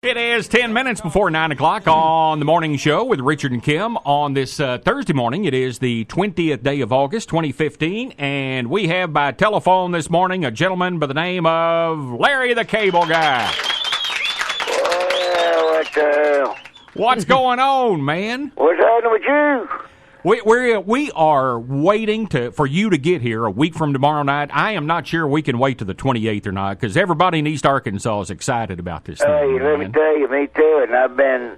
It is 10 minutes before 9 o'clock on the morning show with Richard and Kim on this Thursday morning. It is the 20th day of August, 2015, and we have by telephone this morning a gentleman by the name of Larry the Cable Guy. Well, what the hell? What's going on, man? What's happening with you? We are waiting for you to get here a week from tomorrow night. I am not sure we can wait to the 28th or not because everybody in East Arkansas is excited about this thing. Hey, let me tell you, me too. And I've been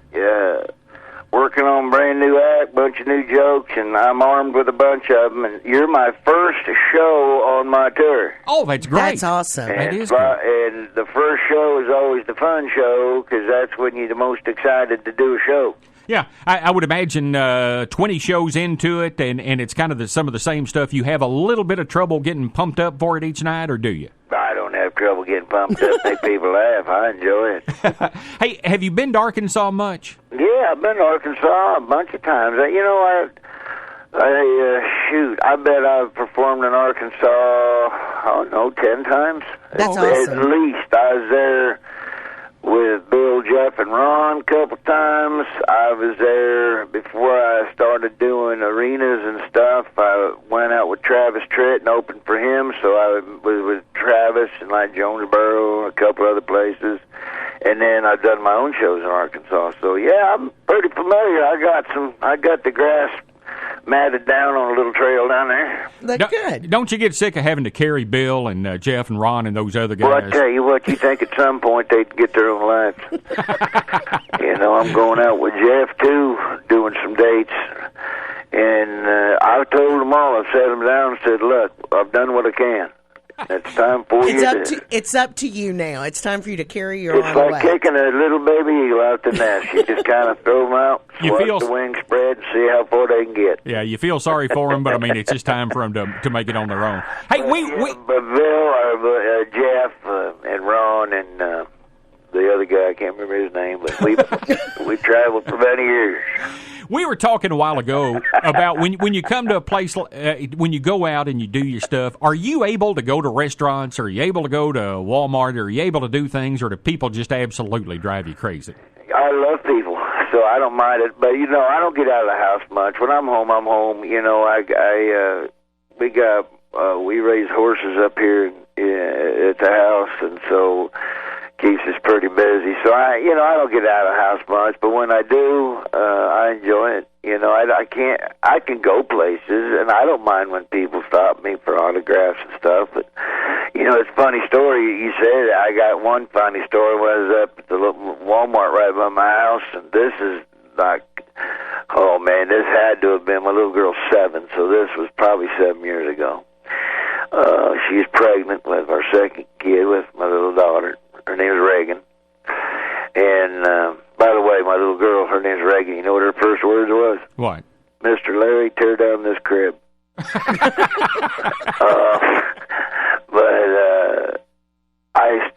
working on a brand new act, bunch of new jokes, and I'm armed with a bunch of them. And you're my first show on my tour. Oh, that's great. That's awesome. That is great. And the first show is always the fun show because that's when you're the most excited to do a show. Yeah, I would imagine 20 shows into it, and it's kind of some of the same stuff. You have a little bit of trouble getting pumped up for it each night, or do you? I don't have trouble getting pumped up. Make people laugh. I enjoy it. Hey, have you been to Arkansas much? Yeah, I've been to Arkansas a bunch of times. You know, I bet I've performed in Arkansas, I don't know, 10 times. That's awesome. At least. I was there with Bill, Jeff, and Ron a couple times. I was there before I started doing arenas and stuff. I went out with Travis Tritt and opened for him, so I was with Travis and like Jonesboro and a couple other places. And then I've done my own shows in Arkansas. So yeah, I'm pretty familiar. I got the grass matted down on a little trail down there. That's good. Don't you get sick of having to carry Bill and Jeff and Ron and those other guys? Well, I tell you what, you think at some point they'd get their own lives. You know, I'm going out with Jeff, too, doing some dates. And I told them all, I sat them down and said, look, I've done what I can. It's time for It's up to you now. It's time for you to carry your own It's like weight. kicking a little baby eagle out the nest. You just kind of throw them out, watch the wings spread, and see how far they can get. Yeah, you feel sorry for them, but I mean, it's just time for them to make it on their own. Hey, But Bill, Jeff, and Ron, and the other guy, I can't remember his name, but we traveled for many years. We were talking a while ago about when you come to a place, when you go out and you do your stuff, are you able to go to restaurants? Are you able to go to Walmart? Are you able to do things, or do people just absolutely drive you crazy? I love people, so I don't mind it. But, you know, I don't get out of the house much. When I'm home, I'm home. You know, we raise horses up here at the house, and so keeps us pretty busy. So I don't get out of the house much, but when I do, I enjoy it. You know, I can go places, and I don't mind when people stop me for autographs and stuff. But you know, it's a funny story. You said I got one funny story when I was up at the little Walmart right by my house, and this is like, oh man, this had to have been my little girl's 7, so this was probably 7 years ago. She's pregnant with our second kid, with my little daughter. Her name's Reagan. And, by the way, my little girl, her name's Reagan. You know what her first words was? What? Mr. Larry, tear down this crib.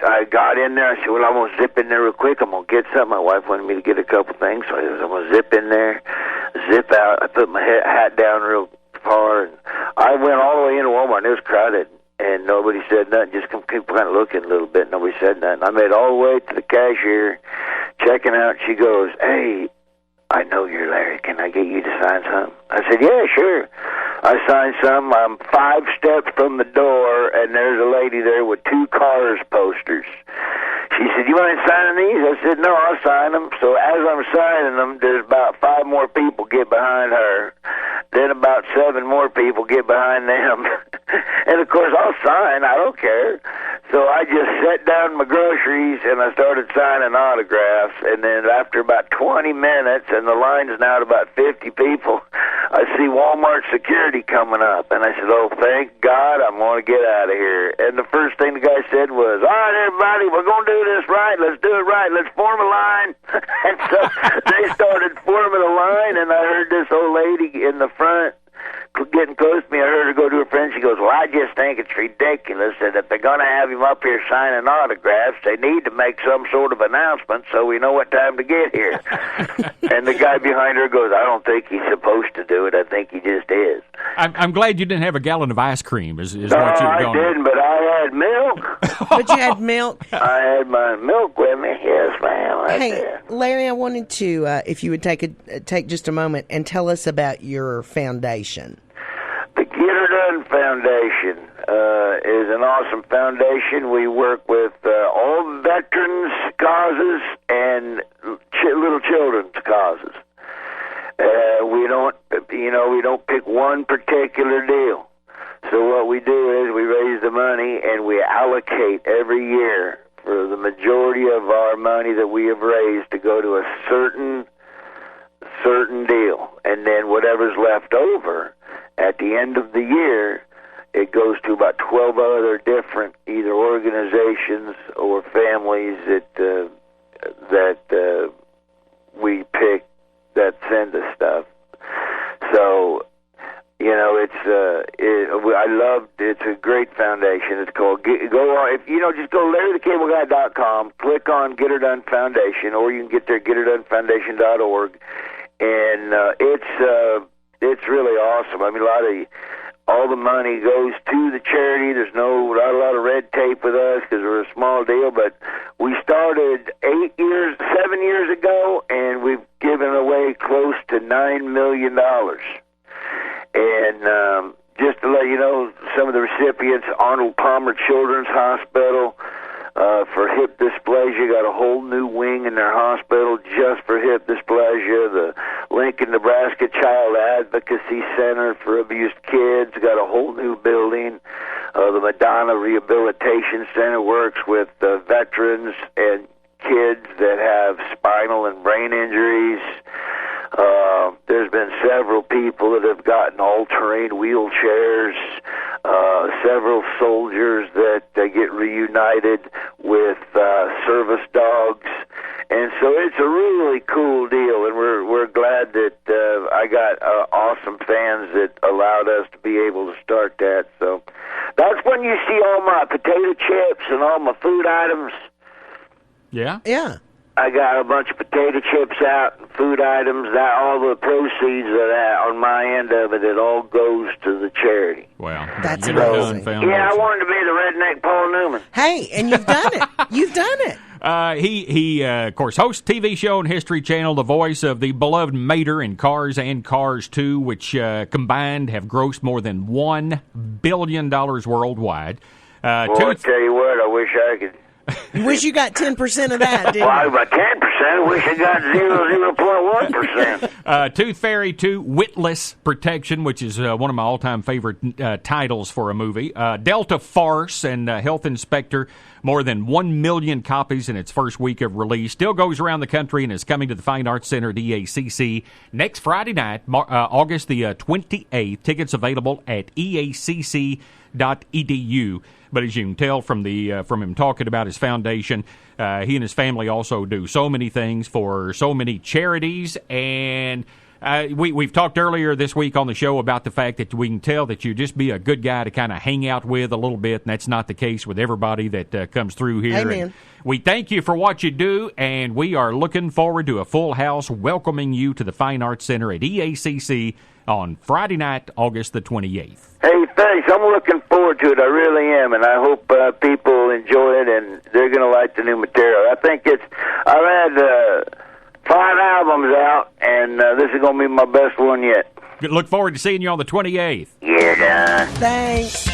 I got in there. I said, well, I'm going to zip in there real quick. I'm going to get something. My wife wanted me to get a couple things, so I said, I'm going to zip in there, zip out. I put my hat down real far, and I went all the way into Walmart, and it was crowded. And nobody said nothing, just keep kind of looking a little bit. Nobody said nothing. I made all the way to the cashier, checking out. She goes, hey, I know you're Larry. Can I get you to sign something? I said, yeah, sure. I signed some. I'm 5 steps from the door, and there's a lady there with 2 Cars posters. She said, you mind signing these? I said, no, I'll sign them. So as I'm signing them, there's about 5 more people get behind her. Then about 7 more people get behind them. And, of course, I'll sign. I don't care. So I just set down my groceries, and I started signing autographs. And then after about 20 minutes, and the line's now at about 50 people, I see Walmart security coming up. And I said, oh, thank God, I'm going to get out of here. And the first thing the guy said was, all right, everybody, we're going to do this right. Let's do it right. Let's form a line. And so they started forming a line, and I heard this old lady in the front getting close to me. I heard her go to her friend. She goes, well, I just think it's ridiculous that if they're going to have him up here signing autographs. They need to make some sort of announcement so we know what time to get here. And the guy behind her goes, I don't think he's supposed to do it. I think he just is. I'm glad you didn't have a gallon of ice cream. Is No, what you're I going. didn't, but I had milk. But you had milk. I had my milk with me. Yes, ma'am. Right Hey, there. Larry, I wanted to, if you would take just a moment and tell us about your foundation. The Get Her Done Foundation is an awesome foundation. We work with all veterans' causes and little children's causes. We don't pick one particular deal. So what we do is we raise the money and we allocate every year for the majority of our money that we have raised to go to a certain deal, and then whatever's left over at the end of the year, it goes to about 12 other different either organizations or families that we pick that send us stuff. So, it's a great foundation. It's called just go LarryTheCableGuy.com, click on Get Her Done Foundation, or you can get there at GetHerDoneFoundation.org, and it's really awesome. I mean, all the money goes to the charity. There's not a lot of red tape with us because we're a small deal, but we started 7 years ago, and we've given away close to $9 million. And just to let you know, some of the recipients, Arnold Palmer Children's Hospital, for hip dysplasia, got a whole new wing in their hospital just for hip dysplasia. The Lincoln, Nebraska Child Advocacy Center for Abused Kids got a whole new building. The Madonna Rehabilitation Center works with veterans and kids that have spinal and brain injuries. There's been several people that have gotten all-terrain wheelchairs, several soldiers that get reunited with service dogs, and so it's a really cool deal, and we're glad that I got awesome fans that allowed us to be able to start that. So that's when you see all my potato chips and all my food items. Yeah? Yeah. I got a bunch of potato chips out, food items, all the proceeds of that on my end of it, it all goes to the charity. Wow. That's Get Her Done amazing. Foundation. Yeah, I wanted to be the redneck Paul Newman. Hey, and you've done it. You've done it. He of course, hosts TV show and History Channel, the voice of the beloved Mater in Cars and Cars 2, which combined have grossed more than $1 billion worldwide. Boy, I tell you what, I wish I could. You wish you got 10% of that, didn't Well, you? about 10%, I wish I got 0.1%. Tooth Fairy 2, Witless Protection, which is one of my all-time favorite titles for a movie. Delta Farce and Health Inspector, more than 1 million copies in its first week of release. Still goes around the country and is coming to the Fine Arts Center at EACC next Friday night, August the 28th. Tickets available at eacc.edu. But as you can tell from him talking about his foundation, he and his family also do so many things for so many charities. And we've talked earlier this week on the show about the fact that we can tell that you just be a good guy to kind of hang out with a little bit, and that's not the case with everybody that comes through here. Amen. And we thank you for what you do, and we are looking forward to a full house welcoming you to the Fine Arts Center at EACC on Friday night, August the 28th. Hey, thanks. I'm looking forward to it. I really am, and I hope people enjoy it, and they're going to like the new material. I think I've had 5 albums out, and this is going to be my best one yet. Look forward to seeing you on the 28th. Yeah, done. Thanks.